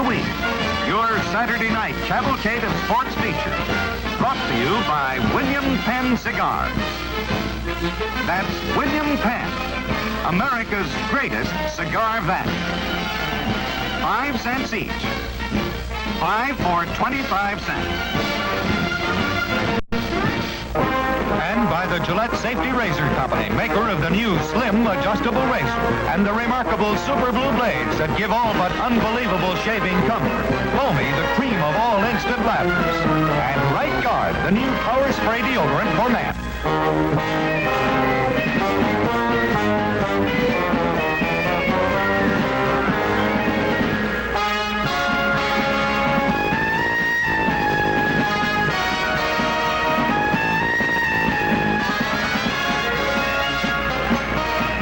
Week, your Saturday night cavalcade of sports features, brought to you by William Penn Cigars. That's William Penn, America's greatest cigar value. 5 cents each. 5 for 25 cents. And by the Gillette Safety Razor Company, maker of the new slim adjustable razor and the remarkable Super Blue Blades that give all but unbelievable shaving comfort. Foamy, the cream of all instant lathers. And Right Guard, the new power spray deodorant for men.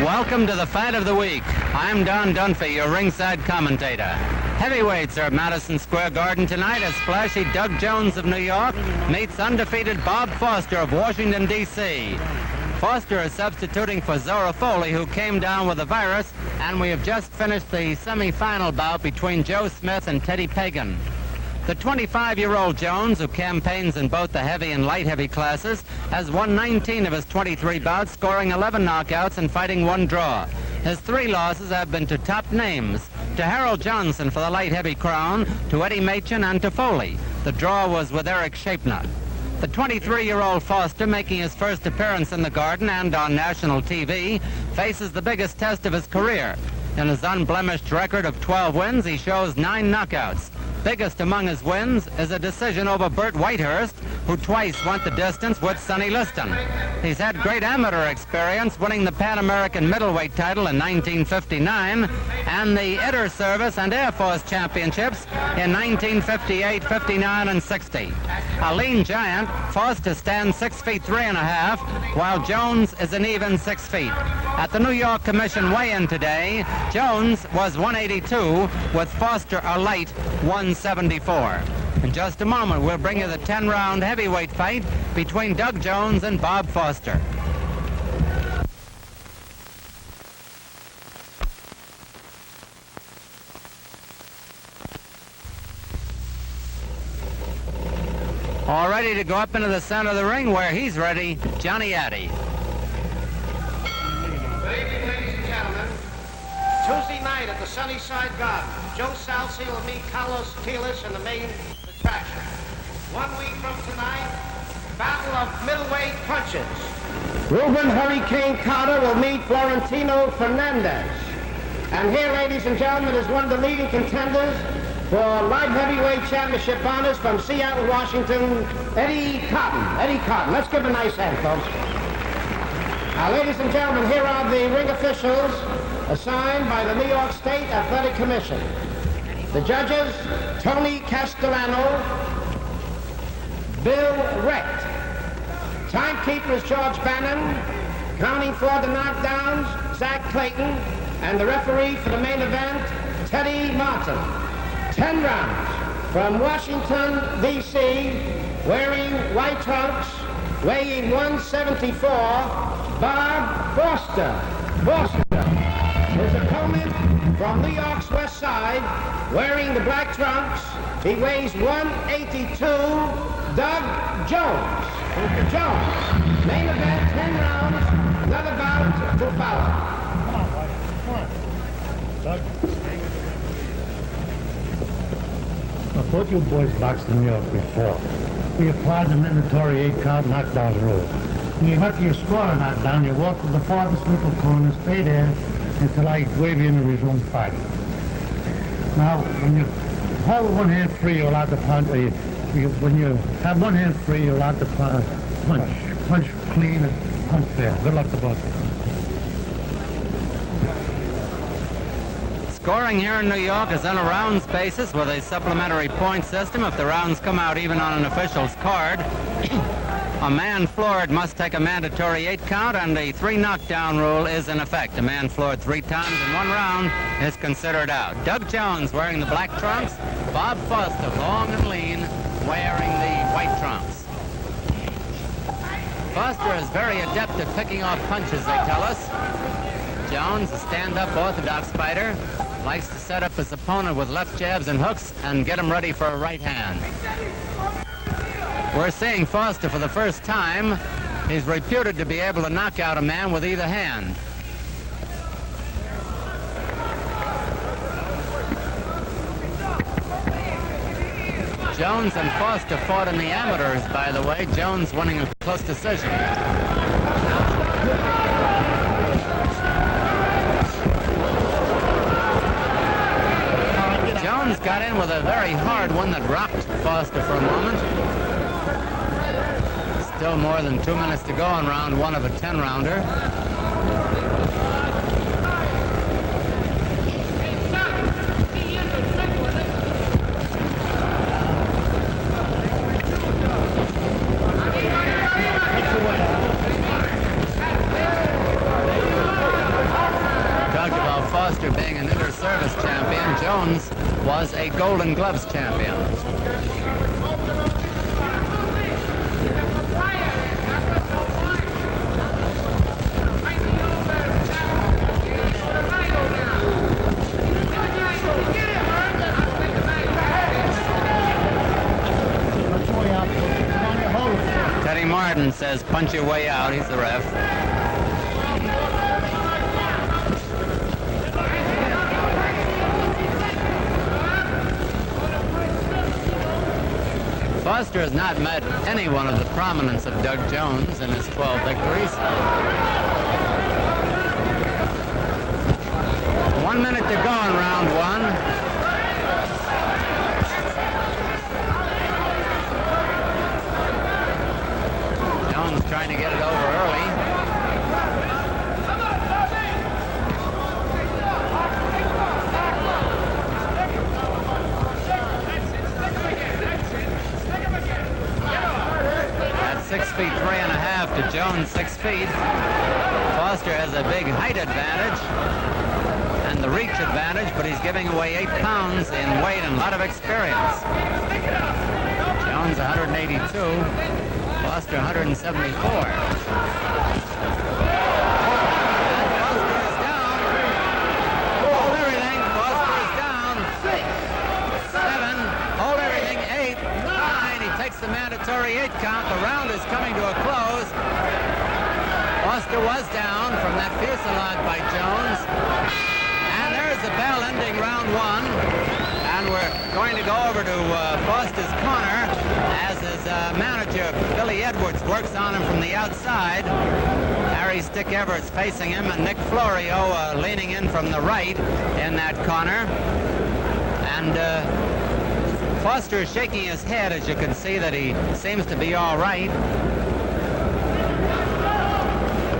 Welcome to the Fight of the Week. I'm Don Dunphy, your ringside commentator. Heavyweights are at Madison Square Garden tonight as splashy Doug Jones of New York meets undefeated Bob Foster of Washington, D.C. Foster is substituting for Zora Foley, who came down with the virus, and we have just finished the semi-final bout between Joe Smith and Teddy Pagan. The 25-year-old Jones, who campaigns in both the heavy and light heavy classes, has won 19 of his 23 bouts, scoring 11 knockouts and fighting 1 draw. His 3 losses have been to top names, to Harold Johnson for the light heavy crown, to Eddie Machen, and to Foley. The draw was with Eric Shapner. The 23-year-old Foster, making his first appearance in the Garden and on national TV, faces the biggest test of his career. In his unblemished record of 12 wins, he shows 9 knockouts. Biggest among his wins is a decision over Burt Whitehurst, who twice went the distance with Sonny Liston. He's had great amateur experience, winning the Pan American middleweight title in 1959 and the Inter Service and Air Force championships in 1958, 59, and 60. A lean giant, Foster stands 6 feet 3.5, while Jones is an even 6 feet. At the New York Commission weigh-in today, Jones was 182, with Foster a light 174. In just a moment, we'll bring you the 10-round heavyweight fight between Doug Jones and Bob Foster. All ready to go up into the center of the ring where he's ready, Johnny Addy. Ladies and gentlemen, Tuesday night at the Sunnyside Garden, Joe Salsi will meet Carlos Telis in the main attraction. 1 week from tonight, battle of middleweight punches. Ruben Hurricane Carter will meet Florentino Fernandez. And here, ladies and gentlemen, is one of the leading contenders for light heavyweight championship honors from Seattle, Washington, Eddie Cotton. Eddie Cotton. Let's give him a nice hand, folks. Now, ladies and gentlemen, here are the ring officials assigned by the New York State Athletic Commission. The judges, Tony Castellano, Bill Recht. Timekeeper is George Bannon. Counting for the knockdowns, Zach Clayton. And the referee for the main event, Teddy Martin. 10 rounds from Washington, D.C., wearing white trunks, weighing 174, Bob Foster. His opponent from New York's West Side, wearing the black trunks, he weighs 182, Doug Jones. Main event, 10 rounds, another bout to follow. Come on, Doug. I thought you boys boxed in New York before. We applied the mandatory 8-count knockdown rule. When you got your score knockdown, you walk to the farthest little corner, stay there until I wave you in to resume fighting. Now, when you hold one hand free, you're allowed to punch. When you have one hand free, you're allowed to punch. Punch clean and punch fair. Good luck to both of you. Scoring here in New York is on a rounds basis with a supplementary point system if the rounds come out even on an official's card. A man floored must take a mandatory 8-count, and the 3 knockdown rule is in effect. A man floored 3 times in 1 round is considered out. Doug Jones wearing the black trunks. Bob Foster, long and lean, wearing the white trunks. Foster is very adept at picking off punches, they tell us. Jones, a stand-up orthodox fighter, Likes to set up his opponent with left jabs and hooks and get him ready for a right hand. We're seeing Foster for the first time. He's reputed to be able to knock out a man with either hand. Jones and Foster fought in the amateurs, by the way. Jones winning a close decision. Jones got in with a very hard one that rocked Foster for a moment. Still more than 2 minutes to go in round one of a 10-rounder. Talked about Foster being an inter-service champion. Jones was a Golden Gloves champion. Teddy Martin says, punch your way out. He's the ref. Foster has not met anyone of the prominence of Doug Jones in his 12 victories. 1 minute to go in round one. Jones trying to get it over early. At 6 feet 3.5 to Jones 6 feet. Foster has a big height advantage and the reach advantage, but he's giving away 8 pounds in weight and a lot of experience. Jones 182, Foster 174. The mandatory 8 count. The round is coming to a close. Foster was down from that fusillade by Jones. And there's the bell ending round one. And we're going to go over to Foster's corner as his manager, Billy Edwards, works on him from the outside. Harry Stick Everett's facing him, and Nick Florio leaning in from the right in that corner. And Foster is shaking his head, as you can see, that he seems to be all right.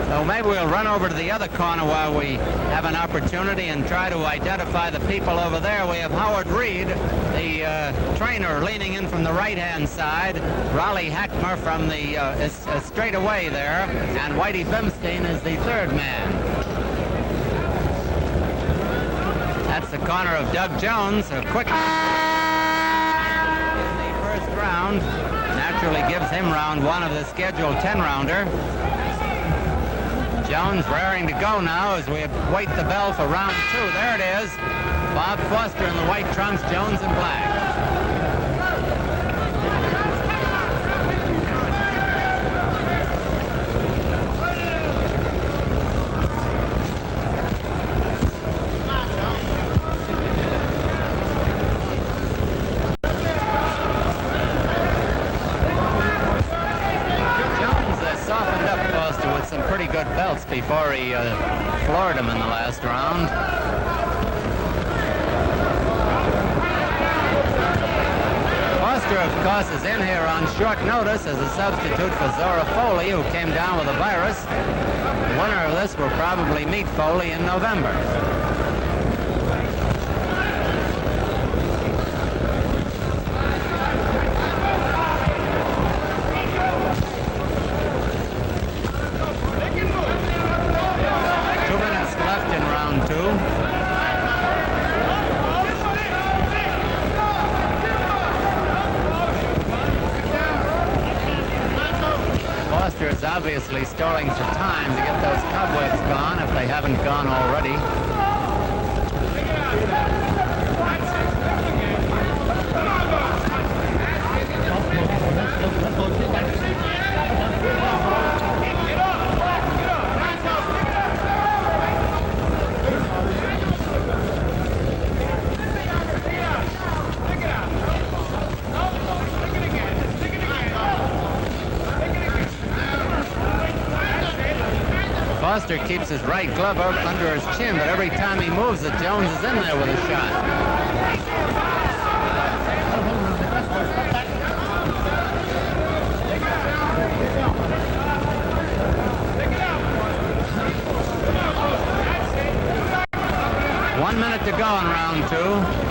So maybe we'll run over to the other corner while we have an opportunity and try to identify the people over there. We have Howard Reed, the trainer, leaning in from the right-hand side. Raleigh Hackmer from the is straight away there, and Whitey Bimstein is the third man. That's the corner of Doug Jones. A quick round naturally gives him round one of the scheduled 10-rounder. Jones raring to go now as we await the bell for round two. There it is. Bob Foster in the white trunks, Jones in black. Some pretty good belts before he floored him in the last round. Foster, of course, is in here on short notice as a substitute for Zora Foley, who came down with a virus. The winner of this will probably meet Foley in November. Is obviously stalling for time to get those cobwebs gone if they haven't gone already. Foster keeps his right glove up under his chin, but every time he moves it, Jones is in there with a shot. 1 minute to go in round two.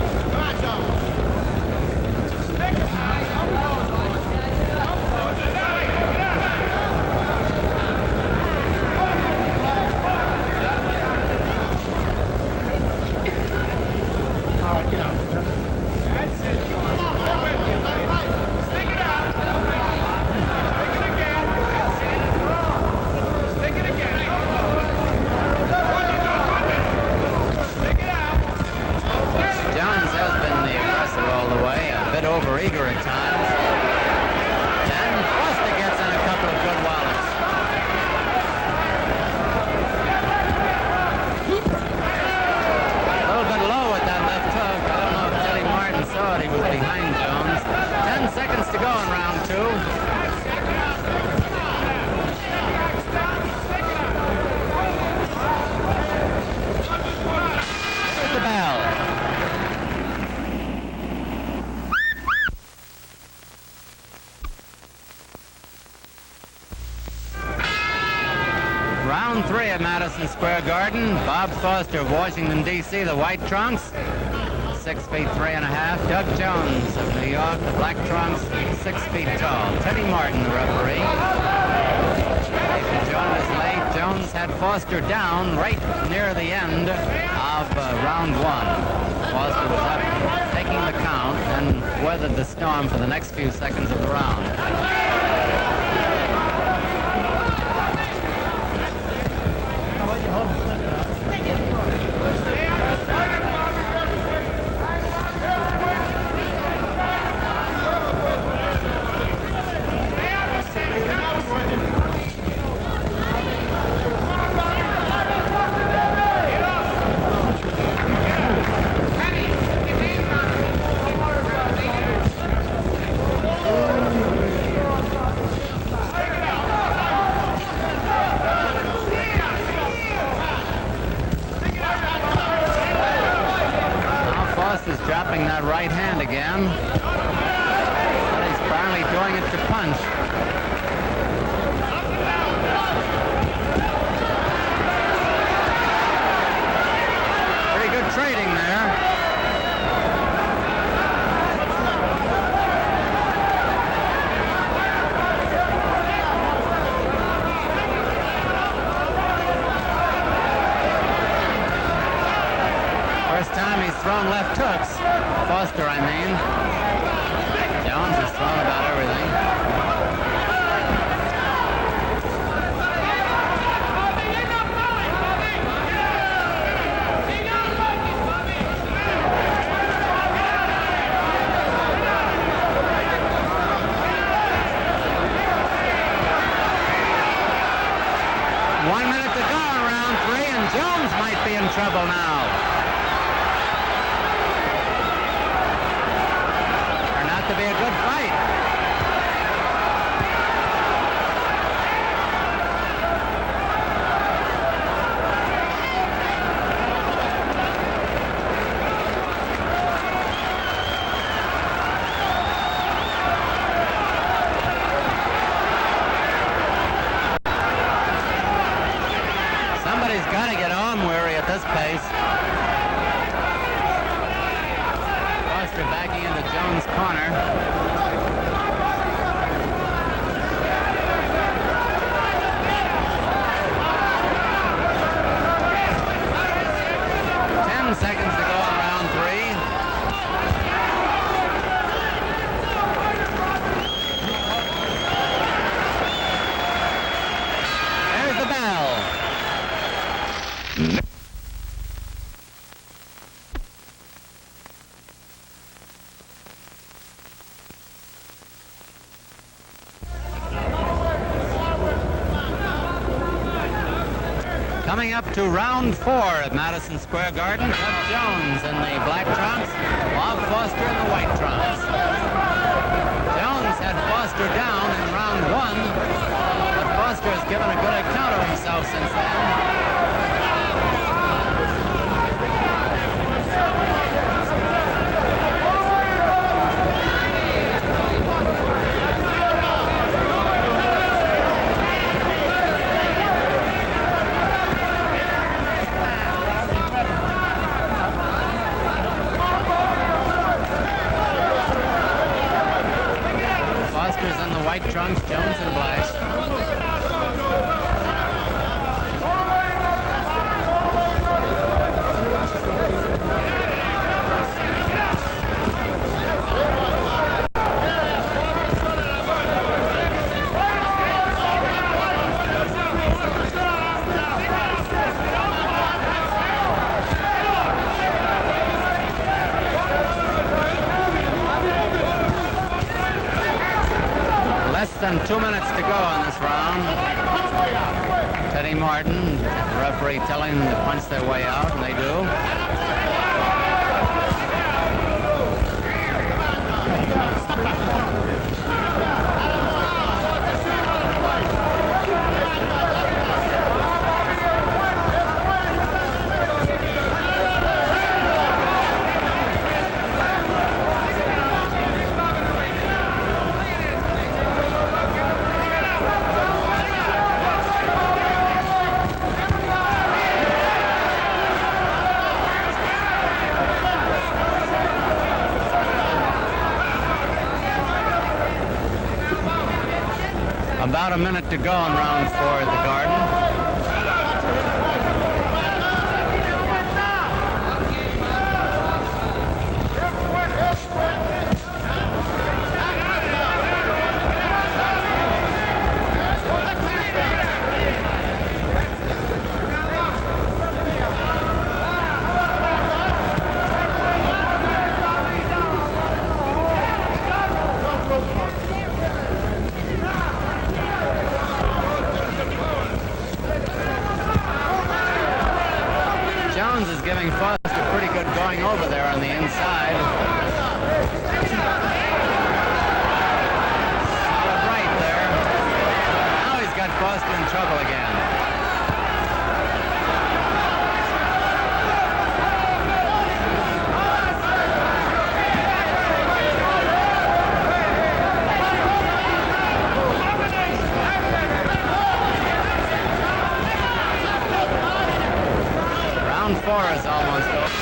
Overeager at times. And Foster gets in a couple of good wallets. A little bit low with that left hook. I don't know if Teddy Martin saw it. He was behind Jones. 10 seconds to go in round two. Here's the bell. Round three at Madison Square Garden. Bob Foster of Washington, D.C., the white trunks, 6 feet 3.5. Doug Jones of New York, the black trunks, 6 feet tall. Teddy Martin, the referee. If you joined us late, Jones had Foster down right near the end of round one. Foster was up, taking the count, and weathered the storm for the next few seconds of the round. Dropping that right hand again. And he's finally doing it to punch. Pretty good trading there. First time he's thrown left hooks. Foster, I mean. Jones has thrown about everything. One minute to go in round three, and Jones might be in trouble now. To be a good fight. Somebody's got to get arm weary at this pace. Foster backing into Jones' corner. Seconds to go in round three. There's the bell. Coming up to round four at Madison Square Garden, Doug Jones in the black trunks, Bob Foster in the white trunks. Jones had Foster down in round one, but Foster has given a good account of himself since then. trunks, Jones in black. Less than 2 minutes to go in this round. Teddy Martin, the referee, telling them to punch their way out, and they do. About a minute to go in round 4 at the Garden. Jones is giving Foster pretty good going over there on the inside. Solid right there. Now he's got Foster in trouble again. Round 4 is almost over.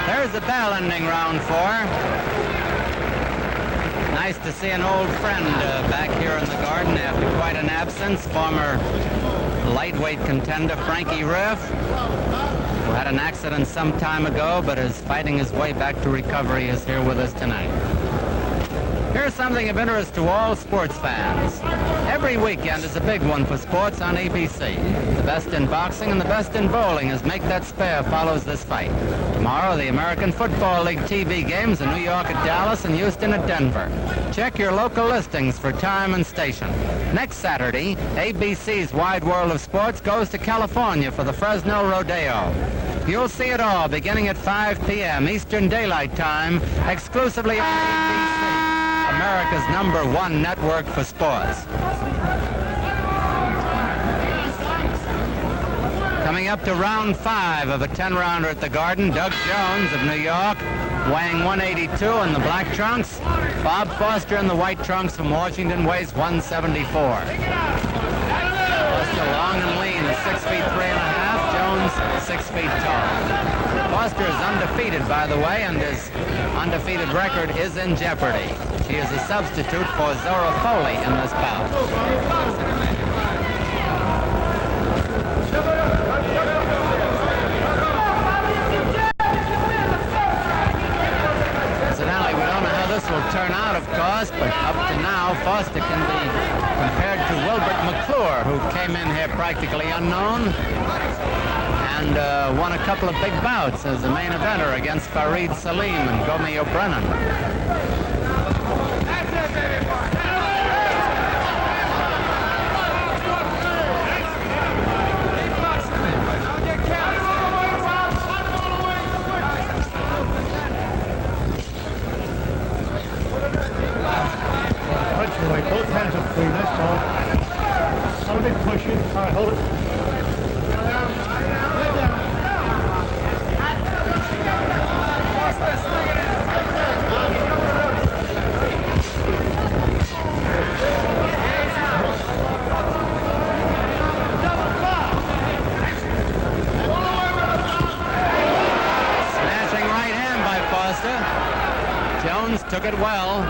There's the bell ending round 4. Nice to see an old friend back here in the Garden after quite an absence. Former lightweight contender Frankie Riff, who had an accident some time ago but is fighting his way back to recovery, is here with us tonight. Here's something of interest to all sports fans. Every weekend is a big one for sports on ABC. The best in boxing and the best in bowling as Make That Spare follows this fight. Tomorrow, the American Football League TV games in New York at Dallas and Houston at Denver. Check your local listings for time and station. Next Saturday, ABC's Wide World of Sports goes to California for the Fresno Rodeo. You'll see it all beginning at 5 p.m. Eastern Daylight Time, exclusively on ABC. America's #1 network for sports. Coming up to round 5 of a 10-rounder at the Garden, Doug Jones of New York, weighing 182 in the black trunks. Bob Foster in the white trunks from Washington weighs 174. Foster long and lean is 6 feet 3.5. Jones 6 feet tall. Foster is undefeated, by the way, and his undefeated record is in jeopardy. She is a substitute for Zora Foley in this bout. Incidentally, we don't know how this will turn out, of course, but up to now, Foster can be compared to Wilbert McClure, who came in here practically unknown and won a couple of big bouts as the main eventer against Farid Salim and Gomi O'Brennan. Both hands are free, that's all. Not a big push it. All right, hold it. Smashing right hand by Foster. Jones took it well.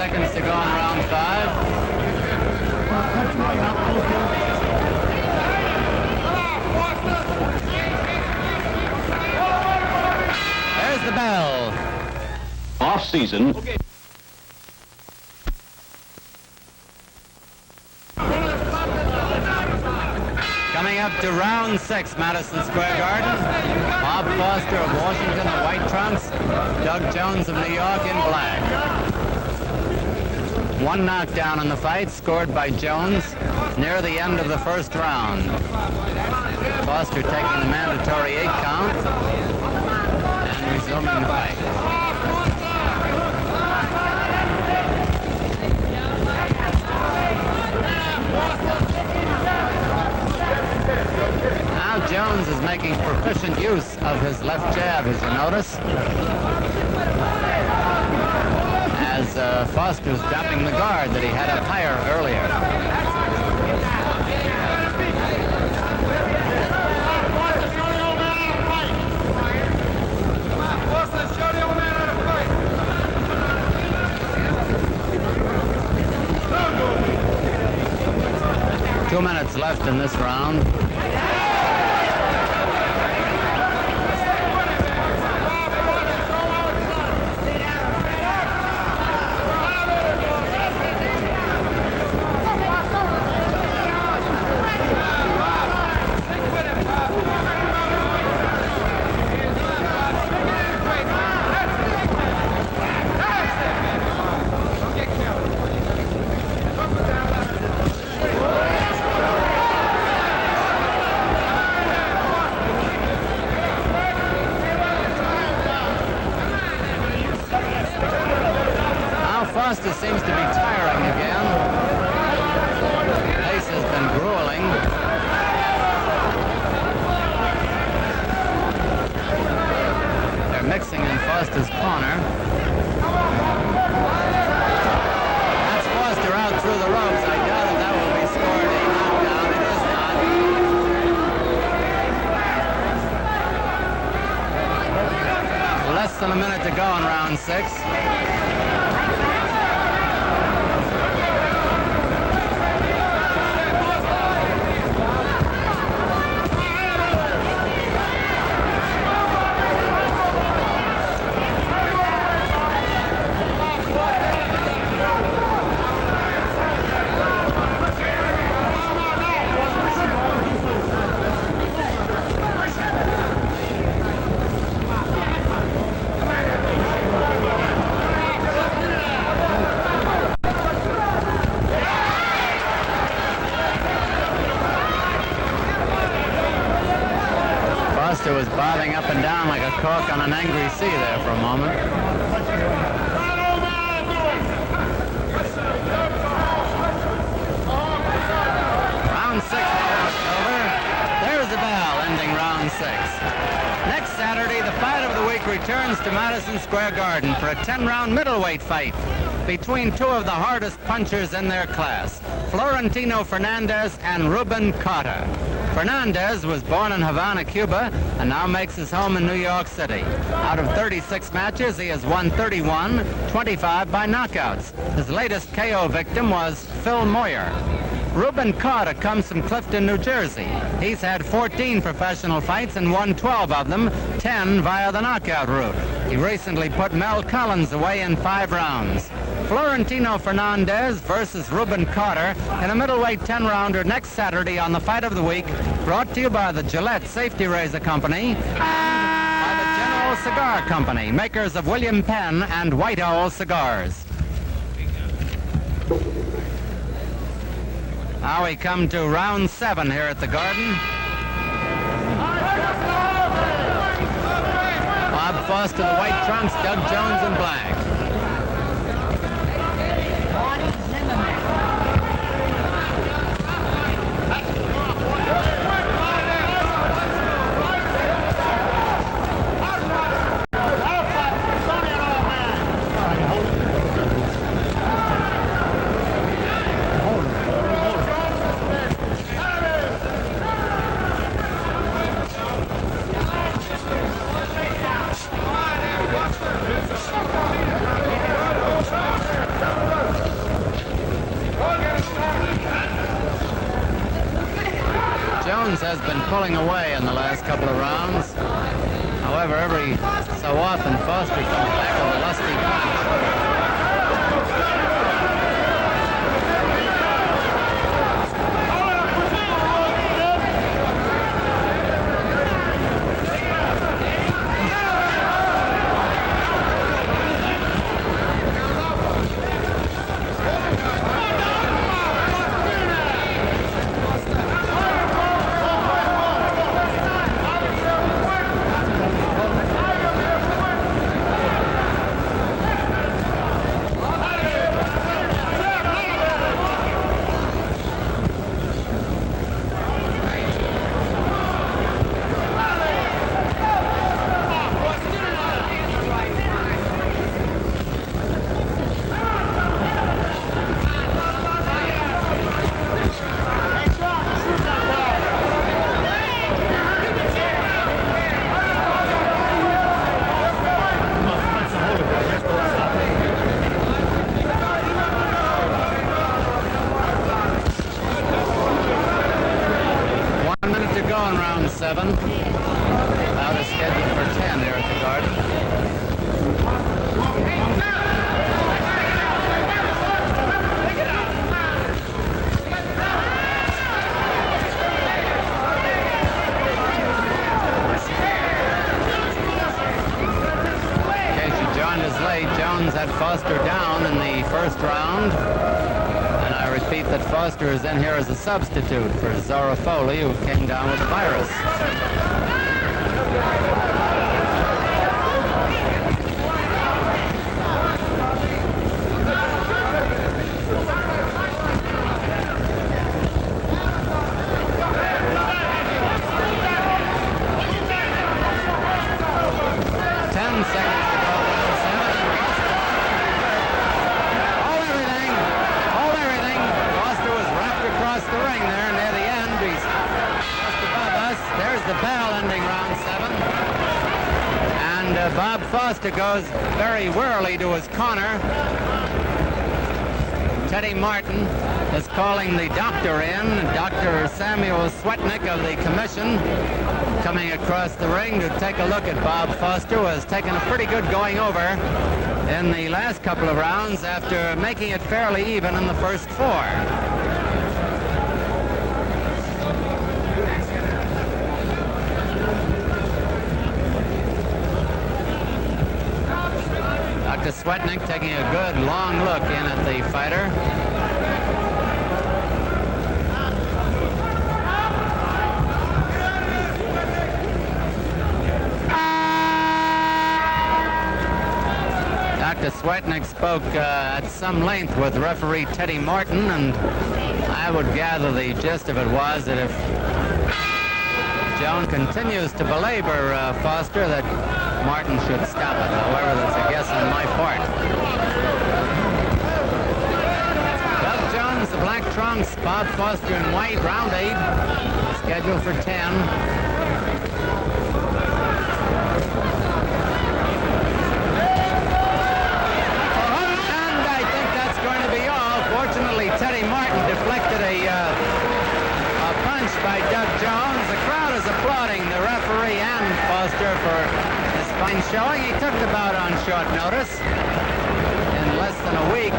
seconds to go in round 5. There's the bell. Off season. Coming up to round 6, Madison Square Garden. Bob Foster of Washington, the white trunks. Doug Jones of New York in black. One knockdown in the fight scored by Jones near the end of the first round. Foster taking the mandatory 8 count and resuming the fight. Now Jones is making proficient use of his left jab, as you notice, as Foster's dropping the guard that he had up higher earlier. Two minutes left in this round. Foster seems to be tiring again. Pace has been grueling. They're mixing in Foster's corner. That's Foster out through the ropes. I doubt if that will be scored a knockdown. It is not. Less than a minute to go in round 6. Foster was bobbing up and down like a cork on an angry sea there for a moment. Round 6 over. There's the bell ending round 6. Next Saturday, the fight of the week returns to Madison Square Garden for a 10-round middleweight fight between two of the hardest punchers in their class, Florentino Fernandez and Ruben Carter. Fernandez was born in Havana, Cuba, and now makes his home in New York City. Out of 36 matches, he has won 31, 25 by knockouts. His latest KO victim was Phil Moyer. Ruben Carter comes from Clifton, New Jersey. He's had 14 professional fights and won 12 of them, 10 via the knockout route. He recently put Mel Collins away in 5 rounds. Florentino Fernandez versus Ruben Carter in a middleweight 10-rounder next Saturday on the Fight of the Week, brought to you by the Gillette Safety Razor Company, by the General Cigar Company, makers of William Penn and White Owl cigars. Now we come to round 7 here at the Garden. Bob Foster, the white trunks, Doug Jones in black. Jones has been pulling away in the last couple of rounds. However, every so often, Foster comes back with a lusty punch. About a schedule for 10 there at the Garden. In case you joined us late, Jones had Foster down in the first round. And I repeat that Foster is in here as a substitute for Zora Foley, who came down with the virus. The bell ending round 7. And Bob Foster goes very wearily to his corner. Teddy Martin is calling the doctor in, Dr. Samuel Swetnick of the commission, coming across the ring to take a look at Bob Foster, who has taken a pretty good going over in the last couple of rounds after making it fairly even in the first 4. Dr. Swetnick taking a good long look in at the fighter. Dr. Swetnick spoke at some length with referee Teddy Martin, and I would gather the gist of it was that if Jones continues to belabor Foster, that Martin should stop it. However, that's a guess on my part. Doug Jones, the black trunks, Bob Foster in white, round 8, scheduled for 10. Teddy Martin deflected a punch by Doug Jones. The crowd is applauding the referee and Foster for his fine showing. He took the bout on short notice. In less than a week,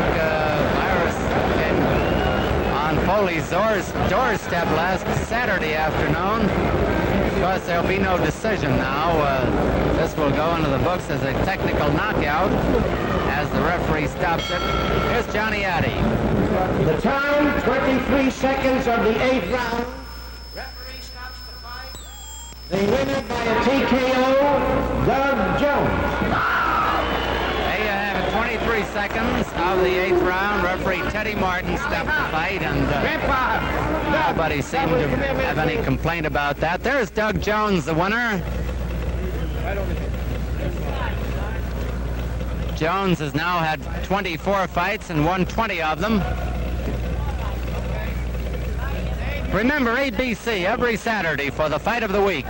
virus came on Foley's doorstep last Saturday afternoon. Of course, there'll be no decision now. This will go into the books as a technical knockout as the referee stops it. Here's Johnny Addy. The time, 23 seconds of the 8th round. Referee stops the fight. The winner by a TKO, Doug Jones. There you have it, 23 seconds of the 8th round. Referee Teddy Martin stopped the fight, and nobody seemed to have any complaint about that. There's Doug Jones, the winner. Jones has now had 24 fights and won 20 of them. Remember ABC every Saturday for the fight of the week.